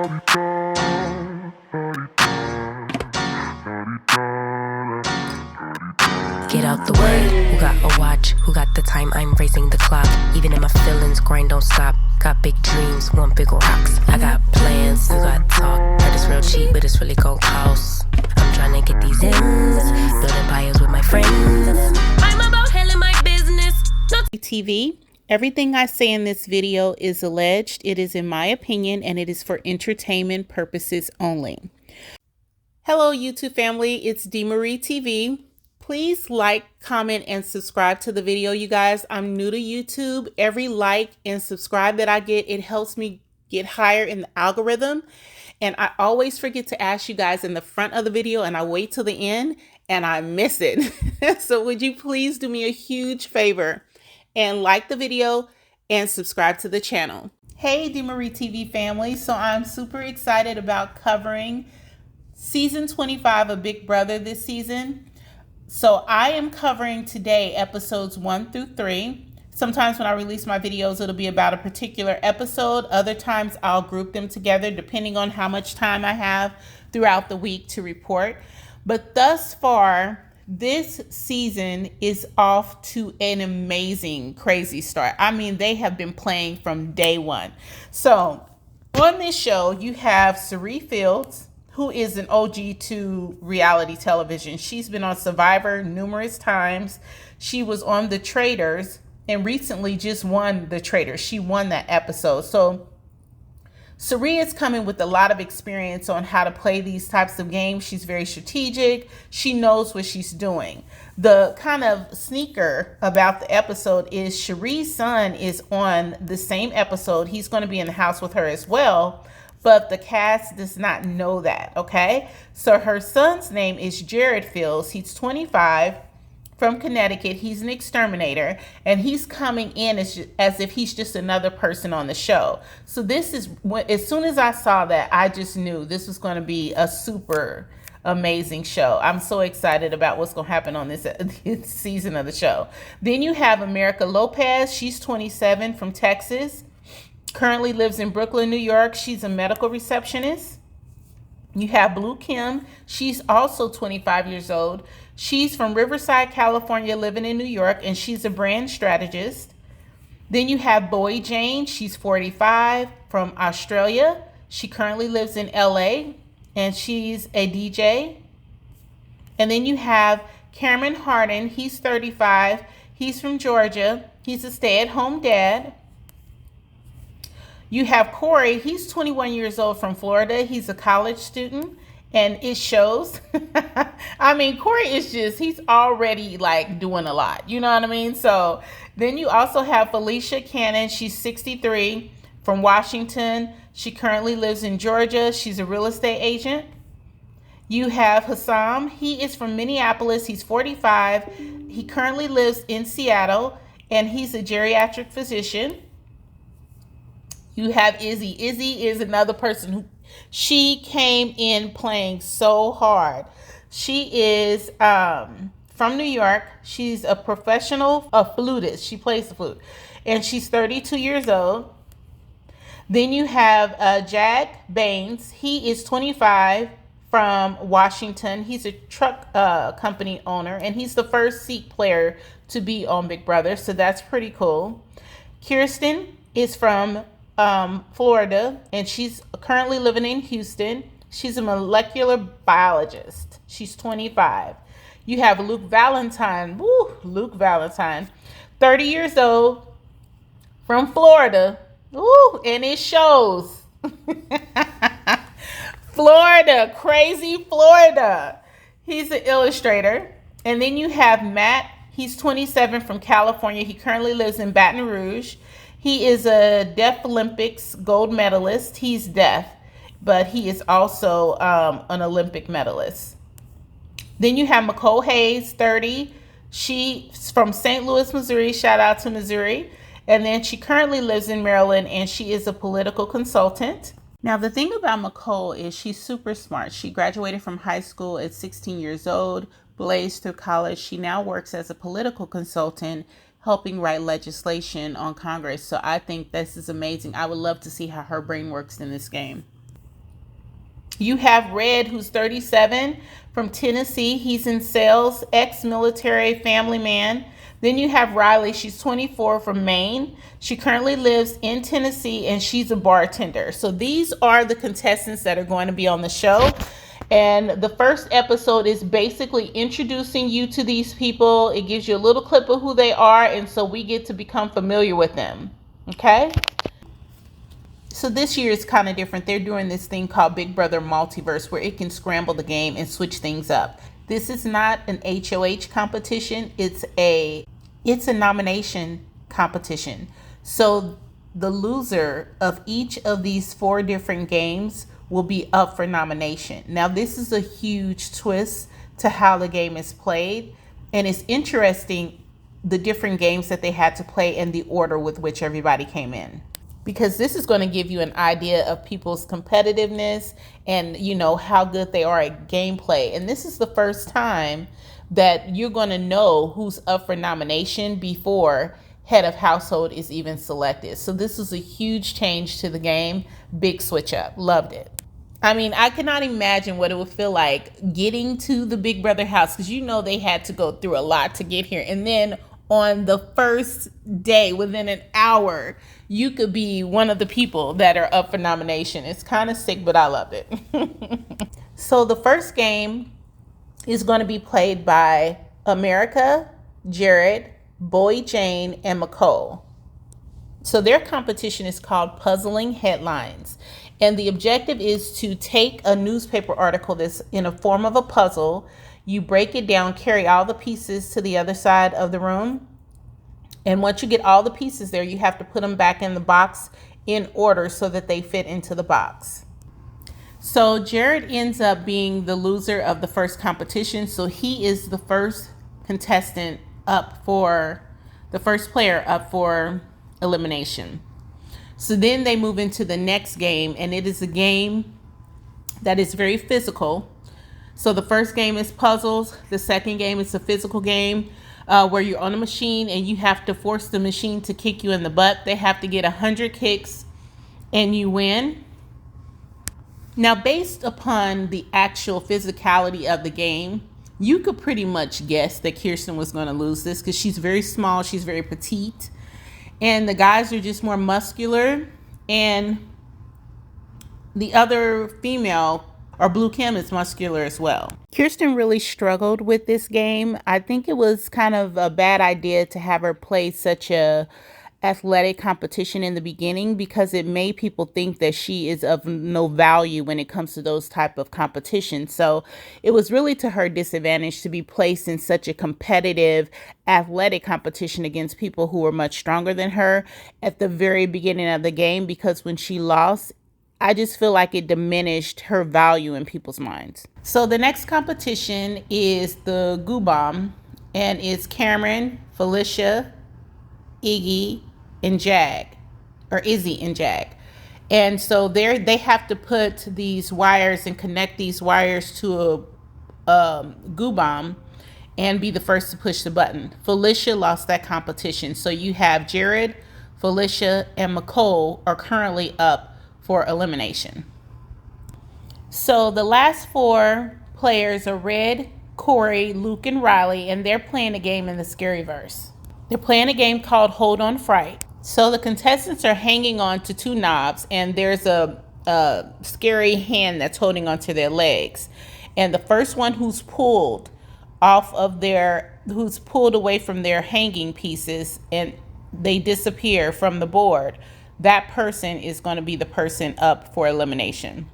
Get out the way. Who got a watch? Who got the time? I'm raising the clock. Even in my feelings, grind don't stop. Got big dreams, want big rocks. I got plans, you got talk. Heard it's real cheap, but it's really gon' cost. I'm trying to get these ends, building empires with my friends. I'm about handling my business. TV. Everything I say in this video is alleged. It is in my opinion, and it is for entertainment purposes only. Hello, YouTube family. It's DeMarie TV. Please like, comment, and subscribe to the video, you guys. I'm new to YouTube. Every like and subscribe that I get, it helps me get higher in the algorithm. And I always forget to ask you guys in the front of the video, and I wait till the end and I miss it. So would you please do me a huge favor and like the video and subscribe to the channel. Hey, DeMarie TV family. So I'm super excited about covering season 25 of Big Brother this season. So I am covering today episodes 1 through 3. Sometimes when I release my videos, it'll be about a particular episode. Other times I'll group them together depending on how much time I have throughout the week to report. But thus far, this season is off to an amazing, crazy start. I mean, they have been playing from day one. So on this show, you have Cirie Fields, who is an OG to reality television. She's been on Survivor numerous times. She was on The Traitors and recently just won The Traitors. She won that episode. So Cirie is coming with a lot of experience on how to play these types of games. She's very strategic. She knows what she's doing. The kind of sneaker about the episode is Cherie's son is on the same episode. He's going to be in the house with her as well. But the cast does not know that, okay? So her son's name is Jared Fields. He's 25, from Connecticut. He's an exterminator, and he's coming in as if he's just another person on the show. So this is, as soon as I saw that, I just knew this was going to be a super amazing show. I'm so excited about what's going to happen on this season of the show. Then you have America Lopez. She's 27, from Texas. Currently lives in Brooklyn, New York. She's a medical receptionist. You have Blue Kim. She's also 25 years old. She's from Riverside, California, living in New York, and she's a brand strategist. Then you have Boy Jane. She's 45, from Australia. She currently lives in LA, and she's a DJ. And then you have Cameron Hardin. He's 35. He's from Georgia. He's a stay-at-home dad. You have Corey. He's 21 years old, from Florida. He's a college student, and it shows. I mean, Corey is just, he's already like doing a lot. You know what I mean? So then you also have Felicia Cannon. She's 63, from Washington. She currently lives in Georgia. She's a real estate agent. You have Hassam. He is from Minneapolis. He's 45. He currently lives in Seattle, and he's a geriatric physician. You have Izzy. Izzy is another person who, she came in playing so hard. She is from New York. She's a professional flutist. She plays the flute, and she's 32 years old. Then you have Jack Baines. He is 25, from Washington. He's a truck company owner, and he's the first Sikh player to be on Big Brother, so that's pretty cool. Kirsten is from Florida, and she's currently living in Houston. She's a molecular biologist. She's 25. You have Luke Valentine. Woo, Luke Valentine, 30 years old, from Florida. Woo, and it shows. Florida, crazy Florida. He's an illustrator. And then you have Matt. He's 27, from California. He currently lives in Baton Rouge. He is a Deaf Olympics gold medalist. He's deaf, but he is also an Olympic medalist. Then you have Nicole Hayes, 30. She's from St. Louis, Missouri. Shout out to Missouri. And then she currently lives in Maryland, and she is a political consultant. Now, the thing about Nicole is she's super smart. She graduated from high school at 16 years old, blazed through college. She now works as a political consultant, helping write legislation on Congress. So I think this is amazing. I would love to see how her brain works in this game. You have Red, who's 37, from Tennessee. He's in sales, ex-military, family man. Then you have Riley. She's 24, from Maine. She currently lives in Tennessee, and she's a bartender. So these are the contestants that are going to be on the show. And the first episode is basically introducing you to these people. It gives you a little clip of who they are, and so we get to become familiar with them. Okay? So this year is kind of different. They're doing this thing called Big Brother Multiverse, where it can scramble the game and switch things up. This is not an HOH competition. It's a nomination competition. So the loser of each of these 4 different games will be up for nomination. Now, this is a huge twist to how the game is played, and it's interesting the different games that they had to play and the order with which everybody came in, because this is going to give you an idea of people's competitiveness and, you know, how good they are at gameplay. And this is the first time that you're going to know who's up for nomination before head of household is even selected. So this is a huge change to the game. Big switch up. Loved it. I mean, I cannot imagine what it would feel like getting to the Big Brother house, because you know they had to go through a lot to get here. And then on the first day, within an hour, you could be one of the people that are up for nomination. It's kind of sick, but I love it. So the first game is going to be played by America, Jared, Boy Jane, and McCole. So their competition is called Puzzling Headlines. And the objective is to take a newspaper article that's in a form of a puzzle. You break it down, carry all the pieces to the other side of the room. And once you get all the pieces there, you have to put them back in the box in order so that they fit into the box. So Jared ends up being the loser of the first competition. So he is the first contestant up for, the first player up for elimination. So then they move into the next game, and it is a game that is very physical. So the first game is puzzles. The second game is a physical game where you're on a machine and you have to force the machine to kick you in the butt. They have to get 100 kicks and you win. Now, based upon the actual physicality of the game, you could pretty much guess that Kirsten was going to lose this, because she's very small, she's very petite. And the guys are just more muscular. And the other female, or Blue Kim, is muscular as well. Kirsten really struggled with this game. I think it was kind of a bad idea to have her play such a athletic competition in the beginning, because it made people think that she is of no value when it comes to those type of competitions. So it was really to her disadvantage to be placed in such a competitive athletic competition against people who were much stronger than her at the very beginning of the game, because when she lost, I just feel like it diminished her value in people's minds. So the next competition is the Goo Bomb, and it's Cameron, Felicia, Iggy, and Jag, or Izzy and Jag. And so they have to put these wires and connect these wires to a Goo Bomb and be the first to push the button. Felicia lost that competition. So you have Jared, Felicia, and McCole are currently up for elimination. So the last 4 players are Red, Corey, Luke, and Riley, and they're playing a game in the Scaryverse. They're playing a game called Hold On Fright. So the contestants are hanging on to 2 knobs, and there's a scary hand that's holding onto their legs. And the first one who's pulled away from their hanging pieces and they disappear from the board, that person is going to be the person up for elimination.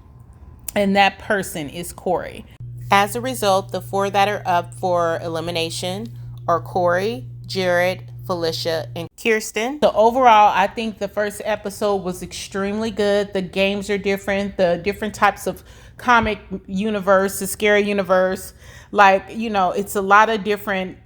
And that person is Corey. As a result, the 4 that are up for elimination are Corey, Jared, Felicia, and Kirsten. So overall, I think the first episode was extremely good. The games are different. The different types of comic universe, the scary universe, it's a lot of different.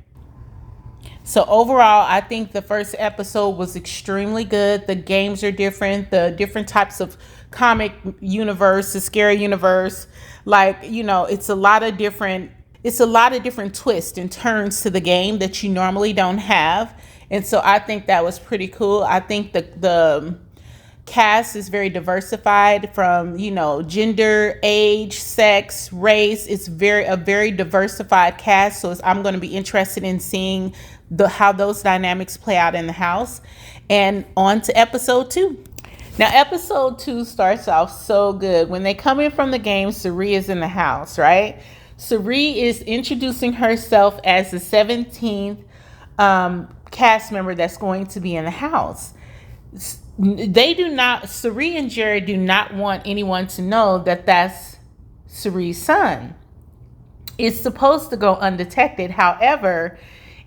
So overall, I think the first episode was extremely good. The games are different. The different types of comic universe, the scary universe, it's a lot of different. It's a lot of different twists and turns to the game that you normally don't have. And so I think that was pretty cool. I think the cast is very diversified from, gender, age, sex, race. It's a very diversified cast. So I'm going to be interested in seeing how those dynamics play out in the house. And on to episode 2. Now, episode 2 starts off so good. When they come in from the game, Sari is in the house, right? Sari is introducing herself as the 17th cast member that's going to be in the house. Sari and Jared do not want anyone to know that that's Sari's son. It's supposed to go undetected. However,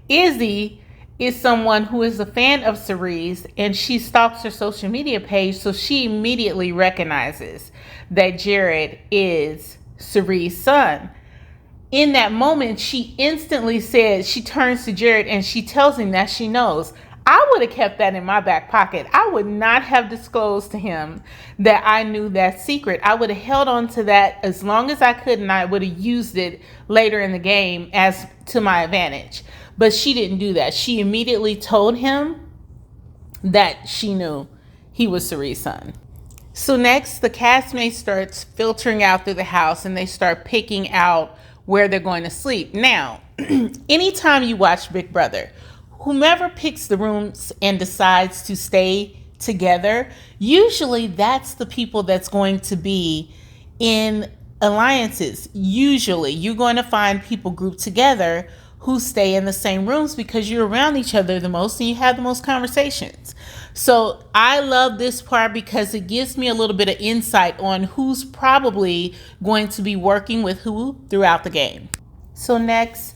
Izzy is someone who is a fan of Sari's, and she stalks her social media page, so she immediately recognizes that Jared is Sari's son. In that moment, she instantly says, she turns to Jared and she tells him that she knows. I would have kept that in my back pocket. I would not have disclosed to him that I knew that secret. I would have held on to that as long as I could, and I would have used it later in the game as to my advantage. But she didn't do that. She immediately told him that she knew he was Sari's son. So next, the castmates starts filtering out through the house, and they start picking out where they're going to sleep. Now, anytime you watch Big Brother, whomever picks the rooms and decides to stay together, usually that's the people that's going to be in alliances. Usually you're going to find people grouped together who stay in the same rooms because you're around each other the most and you have the most conversations. So I love this part because it gives me a little bit of insight on who's probably going to be working with who throughout the game. So next,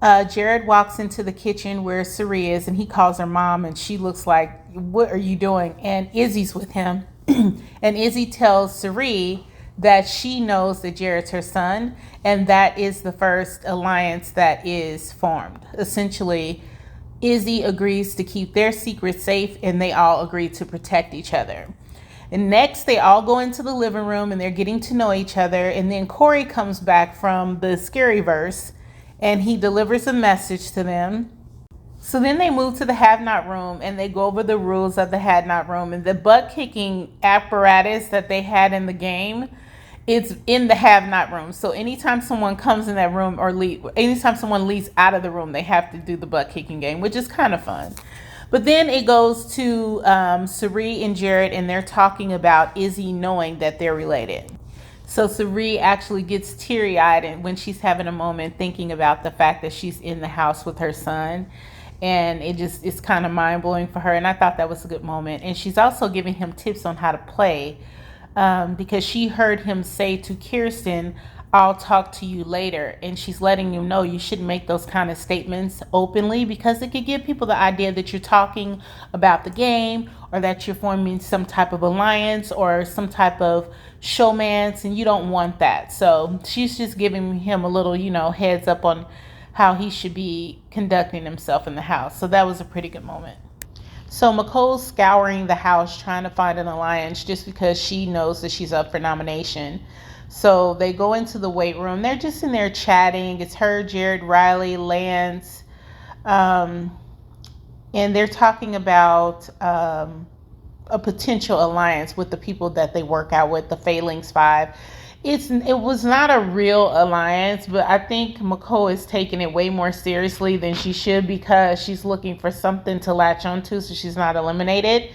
Jared walks into the kitchen where Sari is, and he calls her mom, and she looks like, what are you doing? And Izzy's with him. And Izzy tells Sari that she knows that Jared's her son, and that is the first alliance that is formed. Essentially, Izzy agrees to keep their secret safe, and they all agree to protect each other. And next, they all go into the living room, and they're getting to know each other. And then Corey comes back from the Scaryverse, and he delivers a message to them. So then they move to the have-not room, and they go over the rules of the have-not room. And the butt-kicking apparatus that they had in the game, it's in the have-not room. So anytime someone comes in that room or anytime someone leaves out of the room, they have to do the butt-kicking game, which is kind of fun. But then it goes to Sari and Jared, and they're talking about Izzy knowing that they're related. So Sari actually gets teary-eyed when she's having a moment thinking about the fact that she's in the house with her son. And it's kind of mind-blowing for her. And I thought that was a good moment. And she's also giving him tips on how to play because she heard him say to Kirsten, I'll talk to you later. And she's letting him know you shouldn't make those kind of statements openly because it could give people the idea that you're talking about the game or that you're forming some type of alliance or some type of showmance, and you don't want that. So she's just giving him a little, heads up on how he should be conducting himself in the house. So that was a pretty good moment. So McCole's scouring the house trying to find an alliance just because she knows that she's up for nomination. So they go into the weight room. They're just in there chatting. It's her, Jared, Riley, Lance. And they're talking about a potential alliance with the people that they work out with, the Phalanx 5. It was not a real alliance, but I think McCole is taking it way more seriously than she should because she's looking for something to latch onto so she's not eliminated.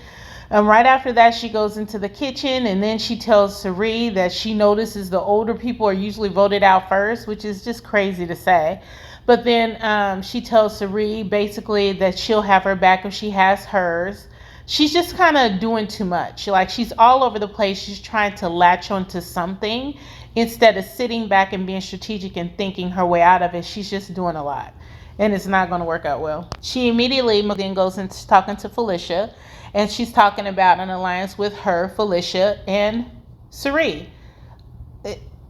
Right after that, she goes into the kitchen, and then she tells Sari that she notices the older people are usually voted out first, which is just crazy to say. But then she tells Sari basically that she'll have her back if she has hers. She's just kind of doing too much. Like, she's all over the place. She's trying to latch onto something instead of sitting back and being strategic and thinking her way out of it. She's just doing a lot, and it's not going to work out well. She immediately then goes into talking to Felicia, and she's talking about an alliance with her, Felicia, and Sari.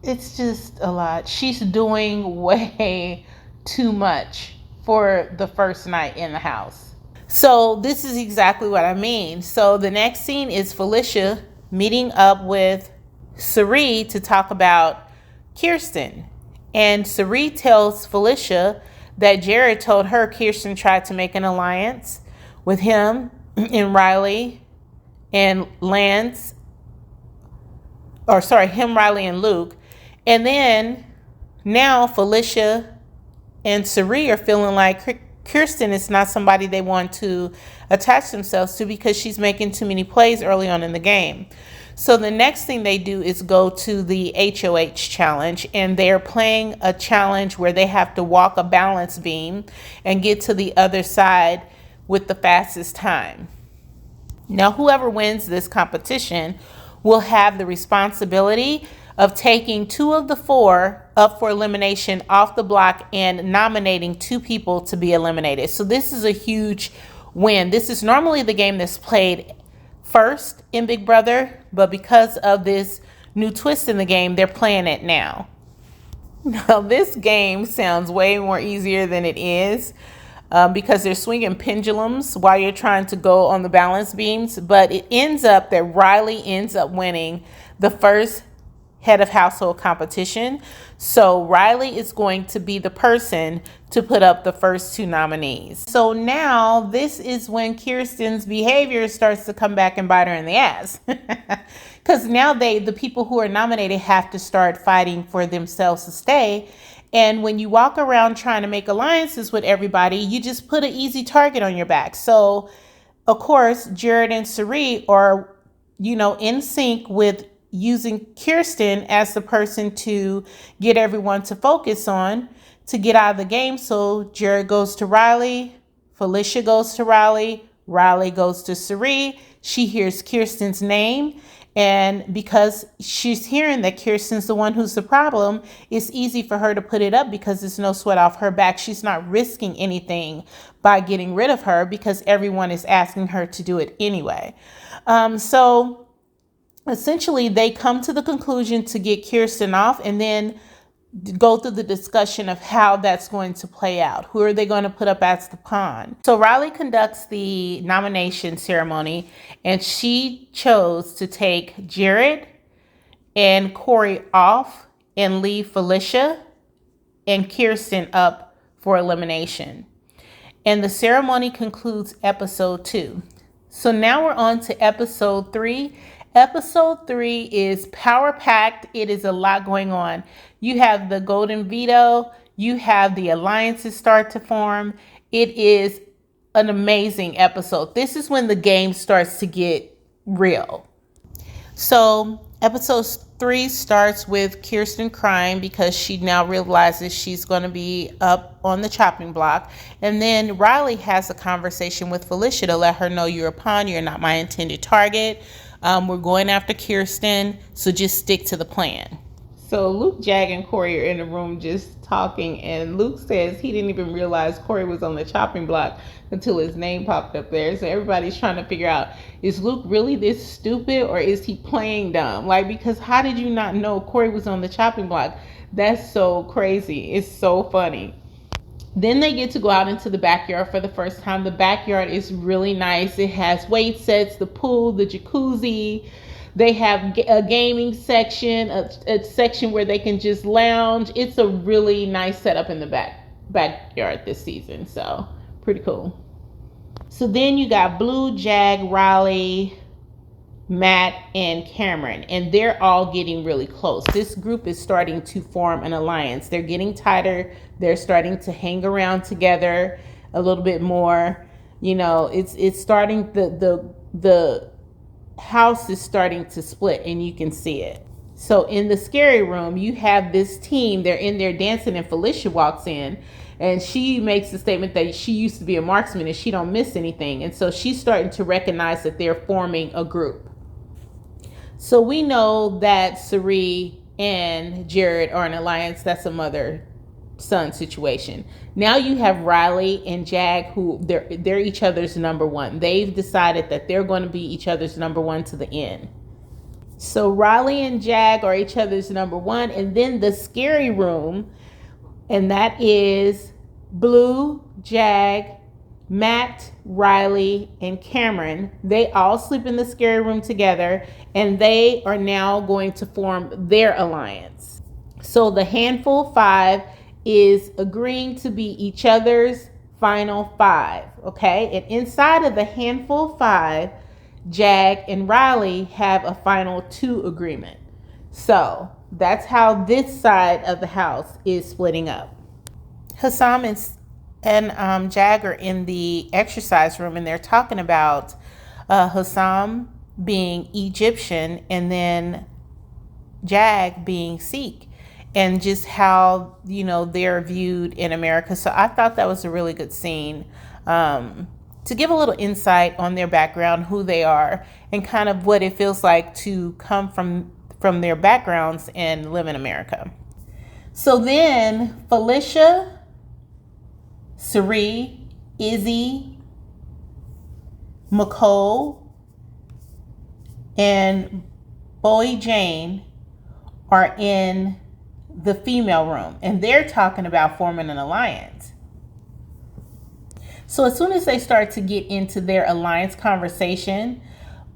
It's just a lot. She's doing way too much for the first night in the house. So this is exactly what I mean. So the next scene is Felicia meeting up with Sari to talk about Kirsten. And Sari tells Felicia that Jared told her Kirsten tried to make an alliance with him and Riley and him, Riley, and Luke. And then now Felicia and Sari are feeling like Kirsten is not somebody they want to attach themselves to because she's making too many plays early on in the game. So the next thing they do is go to the HOH challenge, and they're playing a challenge where they have to walk a balance beam and get to the other side with the fastest time. Now, whoever wins this competition will have the responsibility of taking 2 of the 4 up for elimination off the block and nominating 2 people to be eliminated. So this is a huge win. This is normally the game that's played first in Big Brother, but because of this new twist in the game, they're playing it now. Now, this game sounds way more easier than it is. Because they're swinging pendulums while you're trying to go on the balance beams. But it ends up that Riley ends up winning the first head of household competition. So Riley is going to be the person to put up the first 2 nominees. So now this is when Kirsten's behavior starts to come back and bite her in the ass. Because now the people who are nominated have to start fighting for themselves to stay. And when you walk around trying to make alliances with everybody, you just put an easy target on your back. So, of course, Jared and Sari are, in sync with using Kirsten as the person to get everyone to focus on to get out of the game. So Jared goes to Riley, Felicia goes to Riley, Riley goes to Sari. She hears Kirsten's name. And because she's hearing that Kirsten's the one who's the problem, it's easy for her to put it up because there's no sweat off her back. She's not risking anything by getting rid of her because everyone is asking her to do it anyway. So essentially, they come to the conclusion to get Kirsten off and then go through the discussion of how that's going to play out. Who are they going to put up as the pawn? So Riley conducts the nomination ceremony, and she chose to take Jared and Corey off and leave Felicia and Kirsten up for elimination. And the ceremony concludes episode 2. So now we're on to episode 3. Episode 3 is power-packed. It is a lot going on. You have the golden veto. You have the alliances start to form. It is an amazing episode. This is when the game starts to get real. So episode 3 starts with Kirsten crying because she now realizes she's going to be up on the chopping block. And then Riley has a conversation with Felicia to let her know, you're a pawn. You're not my intended target. We're going after Kirsten, so just stick to the plan. So Luke, Jag, and Corey are in the room just talking, and Luke says he didn't even realize Corey was on the chopping block until his name popped up there. So everybody's trying to figure out, is Luke really this stupid or is he playing dumb? Because how did you not know Corey was on the chopping block? That's so crazy. It's so funny. Then they get to go out into the backyard for the first time. The backyard is really nice. It has weight sets, the pool, the jacuzzi. They have a gaming section, a section where they can just lounge. It's a really nice setup in the backyard this season. So pretty cool. So then you got Blue, Jag, Riley, Matt, and Cameron, and they're all getting really close. This group is starting to form an alliance. They're getting tighter. They're starting to hang around together a little bit more. It's starting, the house is starting to split, and you can see it. So in the scary room, you have this team. They're in there dancing, and Felicia walks in, and she makes the statement that she used to be a marksman and she don't miss anything. And so she's starting to recognize that they're forming a group. So we know that Sari and Jared are an alliance. That's a mother-son situation. Now you have Riley and Jag, who they're each other's number one. They've decided that they're going to be each other's number one to the end. So Riley and Jag are each other's number one. And then the scary room, and that is Blue, Jag, Matt, Riley, and Cameron. They all sleep in the scary room together, and they are now going to form their alliance. So the handful 5 is agreeing to be each other's final 5, okay? And inside of the handful 5, Jag and Riley have a final 2 agreement. So that's how this side of the house is splitting up. Hassam and Jag are in the exercise room, and they're talking about Hassam being Egyptian and then Jag being Sikh, and just how, you know, they're viewed in America. So I thought that was a really good scene, to give a little insight on their background, who they are, and kind of what it feels like to come from their backgrounds and live in America. So then Felicia, Sari, Izzy, McCole, and Bowie Jane are in the female room, and they're talking about forming an alliance. So as soon as they start to get into their alliance conversation,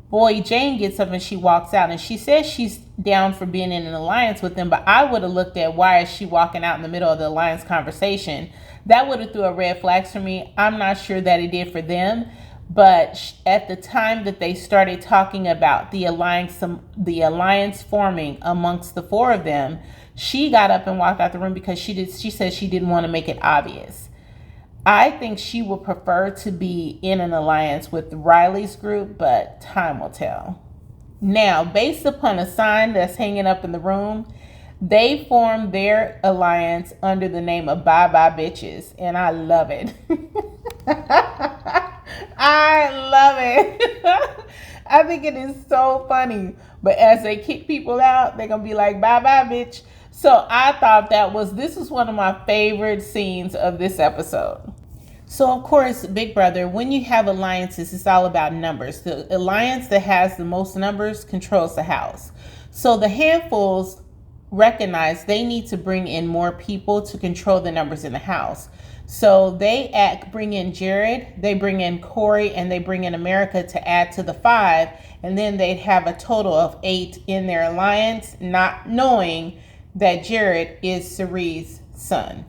Bowie Jane gets up and she walks out, and she says she's down for being in an alliance with them, but I would have looked at, why is she walking out in the middle of the alliance conversation? That would have threw a red flags for me. I'm not sure that it did for them, but at the time that they started talking about the alliance forming amongst the 4 of them, she got up and walked out the room because she said she didn't want to make it obvious. I think she would prefer to be in an alliance with Riley's group, but time will tell. Now, based upon a sign that's hanging up in the room, they formed their alliance under the name of Bye Bye Bitches, and I love it. I love it. I think it is so funny. But as they kick people out, they're going to be like, bye bye, bitch. So I thought this is one of my favorite scenes of this episode. So of course, Big Brother, when you have alliances, it's all about numbers. The alliance that has the most numbers controls the house. So the handfuls recognize they need to bring in more people to control the numbers in the house. So they bring in Jared, they bring in Corey, and they bring in America to add to the 5. And then they'd have a total of 8 in their alliance, not knowing that Jared is Sari's son.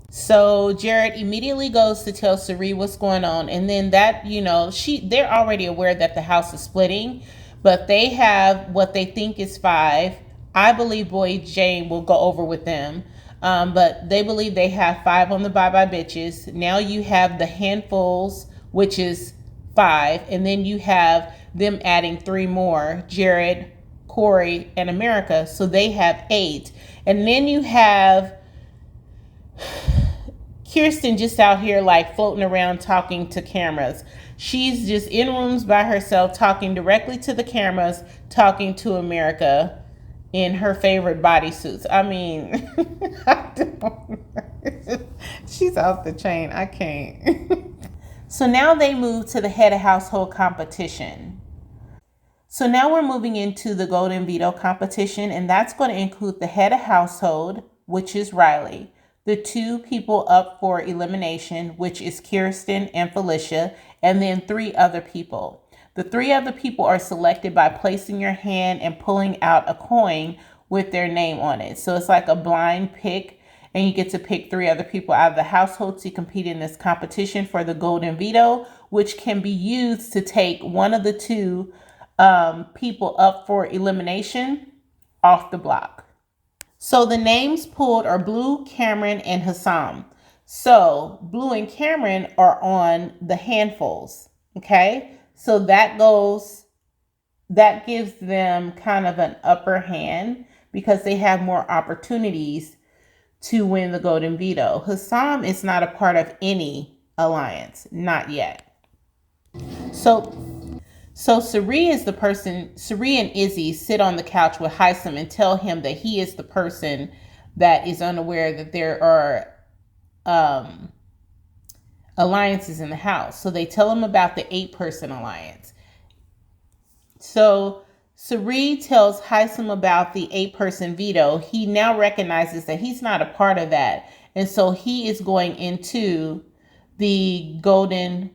So Jared immediately goes to tell Sari what's going on. And then that, you know, they're already aware that the house is splitting, but they have what they think is 5. I believe Boy Jane will go over with them. But they believe they have 5 on the Bye Bye Bitches. Now you have the handfuls, which is 5. And then you have them adding 3 more, Jared, Corey, and America. So they have 8. And then you have Kirsten just out here like floating around talking to cameras. She's just in rooms by herself, talking directly to the cameras, talking to America in her favorite bodysuits. I mean, she's off the chain. I can't. So now they move to the head of household competition. So now we're moving into the Golden Veto competition, and that's going to include the head of household, which is Riley, the 2 people up for elimination, which is Kirsten and Felicia, and then 3 other people. The 3 other people are selected by placing your hand and pulling out a coin with their name on it. So it's like a blind pick, and you get to pick 3 other people out of the household to compete in this competition for the Golden Veto, which can be used to take one of the 2 people up for elimination off the block. So the names pulled are Blue, Cameron, and Hassam. So Blue and Cameron are on the handfuls. Okay. So that gives them kind of an upper hand because they have more opportunities to win the Golden Veto. Hassam is not a part of any alliance, not yet. So Sari is the person. Sari and Izzy sit on the couch with Haitham and tell him that he is the person that is unaware that there are alliances in the house. So they tell him about the 8-person alliance. So Sari tells Haitham about the 8-person veto. He now recognizes that he's not a part of that. And so he is going into the Golden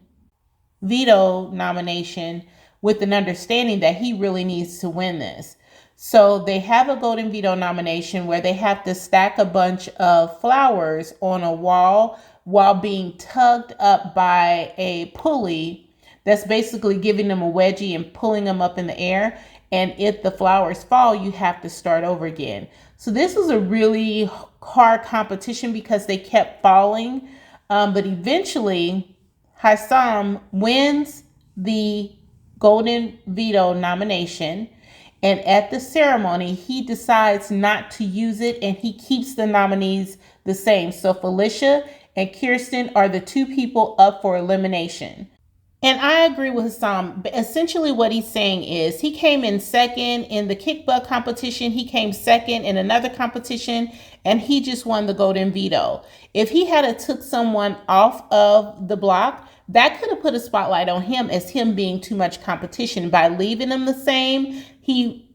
Veto nomination with an understanding that he really needs to win this. So they have a Golden Veto nomination where they have to stack a bunch of flowers on a wall while being tugged up by a pulley That's basically giving them a wedgie and pulling them up in the air. And if the flowers fall, you have to start over again. So this was a really hard competition because they kept falling. But eventually, Hassam wins the Golden Veto nomination. And at the ceremony, he decides not to use it and he keeps the nominees the same. So Felicia and Kirsten are the two people up for elimination. And I agree with Hassan. Essentially what he's saying is he came in second in the kick butt competition. He came second in another competition and he just won the Golden Veto. If he had took someone off of the block, that could have put a spotlight on him as him being too much competition. By leaving him the same, he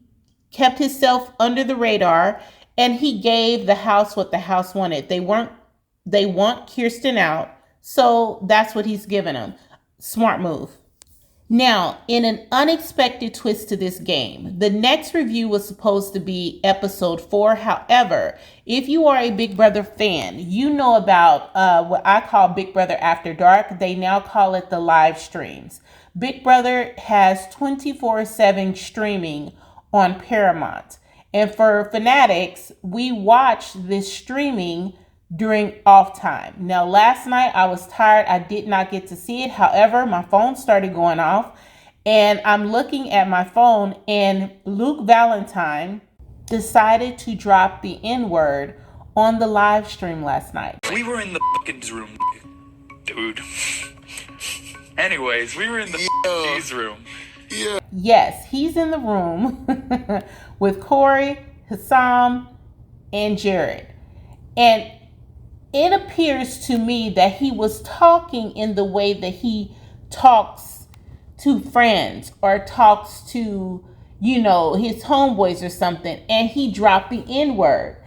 kept himself under the radar and he gave the house what the house wanted. They want Kirsten out. So that's what he's giving them. Smart move. Now, in an unexpected twist to this game, the next review was supposed to be episode 4. However, if you are a Big Brother fan, you know about what I call Big Brother After Dark. They now call it the live streams. Big Brother has 24/7 streaming on Paramount. And for fanatics, we watch this streaming during off time. Now, last night I was tired. I did not get to see it. However, my phone started going off and I'm looking at my phone and Luke Valentine decided to drop the N-word on the live stream last night. We were in the fucking room, dude. Anyways, we were in the cheese room. Yeah. Yes, he's in the room with Corey, Hassam, and Jared. And it appears to me that he was talking in the way that he talks to friends or talks to, his homeboys or something, and he dropped the N-word.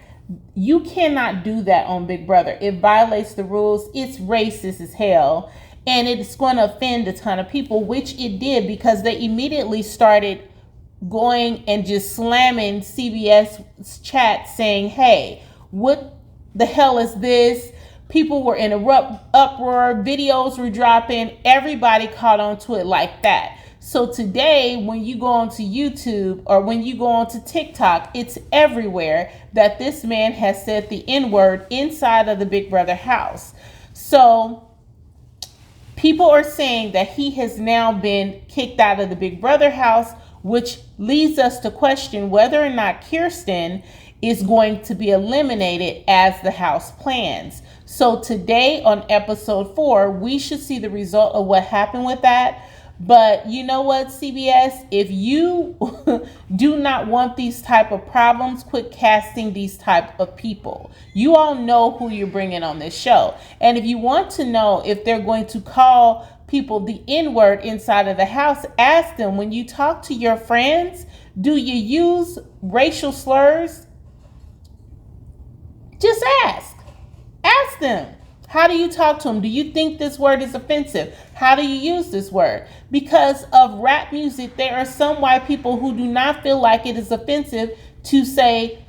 You cannot do that on Big Brother. It violates the rules. It's racist as hell, and it's going to offend a ton of people, which it did because they immediately started going and just slamming CBS chat saying, hey, what the hell is this? People were in uproar, videos were dropping, everybody caught on to it like that. So today, when you go onto YouTube or when you go onto TikTok, it's everywhere that this man has said the N-word inside of the Big Brother house. So people are saying that he has now been kicked out of the Big Brother house, which leads us to question whether or not Kirsten is going to be eliminated as the house plans. So today on episode 4, we should see the result of what happened with that. But you know what, CBS, if you do not want these type of problems, quit casting these type of people. You all know who you're bringing on this show. And if you want to know if they're going to call people the N-word inside of the house, ask them, when you talk to your friends, do you use racial slurs? Just ask. Ask them. How do you talk to them? Do you think this word is offensive? How do you use this word? Because of rap music, there are some white people who do not feel like it is offensive to say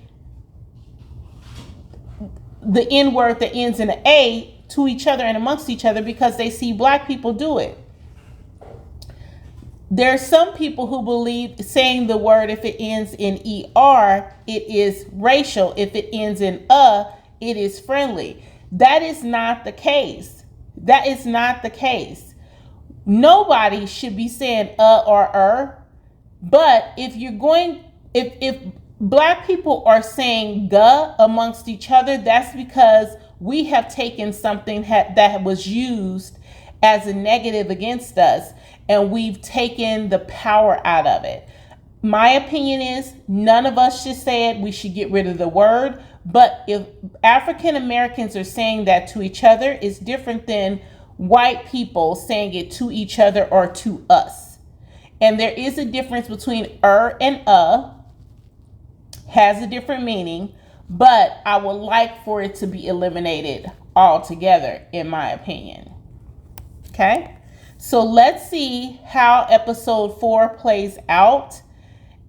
the N-word that ends in an A to each other and amongst each other because they see black people do it. There are some people who believe saying the word, if it ends in ER, it is racial. If it ends in it is friendly. That is not the case. That is not the case. Nobody should be saying or. But if you're going, if black people are saying "guh" amongst each other, that's because we have taken something that was used as a negative against us, and we've taken the power out of it. My opinion is none of us should say it. We should get rid of the word. But if African Americans are saying that to each other, it's different than white people saying it to each other or to us. And there is a difference between and has a different meaning, but I would like for it to be eliminated altogether, in my opinion. Okay, so let's see how episode 4 plays out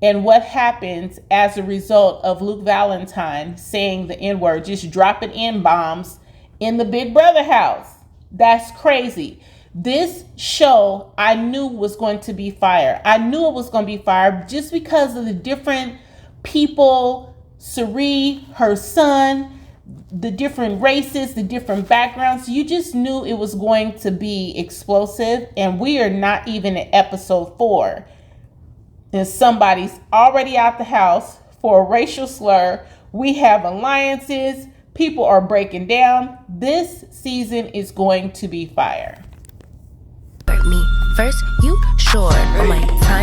and what happens as a result of Luke Valentine saying the N-word, just dropping N-bombs in the Big Brother house. That's crazy. This show I knew was going to be fire. I knew it was going to be fire just because of the different people, Cerie, her son, the different races, the different backgrounds. You just knew it was going to be explosive, and we are not even at episode 4. And somebody's already out the house for a racial slur. We have alliances. People are breaking down. This season is going to be fire. Me first, you short on my time.